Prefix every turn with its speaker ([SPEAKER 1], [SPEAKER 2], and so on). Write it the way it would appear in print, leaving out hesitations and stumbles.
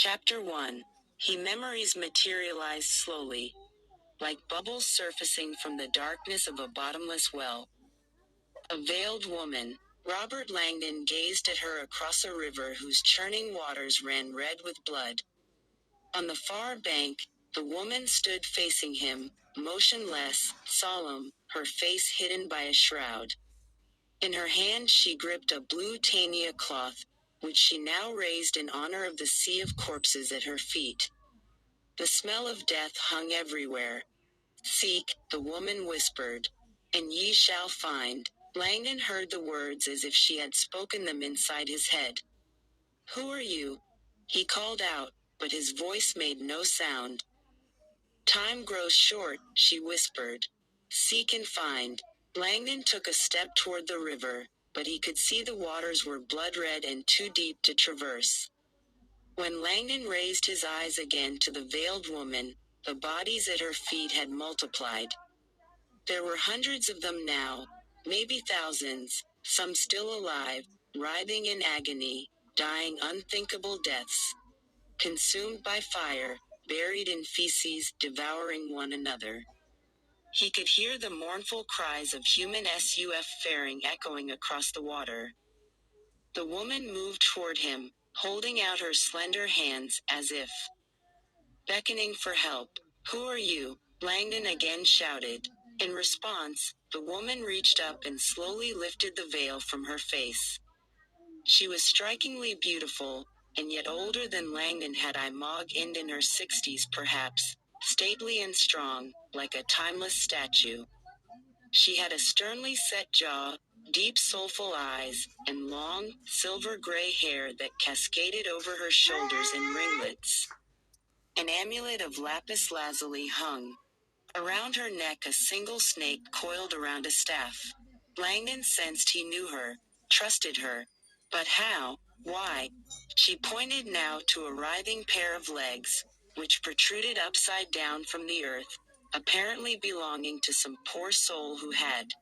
[SPEAKER 1] Chapter 1. He memories materialize slowly, like bubbles surfacing from the darkness of a bottomless well. A veiled woman. Robert Langdon gazed at her across a river whose churning waters ran red with blood. On the far bank, the woman stood facing him, motionless, solemn, her face hidden by a shroud. In her hand she gripped a blue tania cloth, which she now raised in honor of the sea of corpses at her feet. The smell of death hung everywhere. "Seek," the woman whispered, "and ye shall find." Langdon heard the words as if she had spoken them inside his head. "Who are you?" he called out, but his voice made no sound. "Time grows short," she whispered. "Seek and find." Langdon took a step toward the river, but he could see the waters were blood-red and too deep to traverse. When Langdon raised his eyes again to the veiled woman, the bodies at her feet had multiplied. There were hundreds of them now, maybe thousands, some still alive, writhing in agony, dying unthinkable deaths. Consumed by fire, buried in feces, devouring one another. He could hear the mournful cries of human suffering echoing across the water. The woman moved toward him, holding out her slender hands as if beckoning for help. "Who are you?" Langdon again shouted. In response, the woman reached up and slowly lifted the veil from her face. She was strikingly beautiful, and yet older than Langdon had imagined, in her 60s perhaps, stately and strong, like a timeless statue. She had a sternly set jaw, deep soulful eyes, and long, silver-gray hair that cascaded over her shoulders in ringlets. An amulet of lapis lazuli hung. Around her neck a single snake coiled around a staff. Langdon sensed he knew her, trusted her. But how? Why? She pointed now to a writhing pair of legs, which protruded upside down from the earth, apparently belonging to some poor soul who had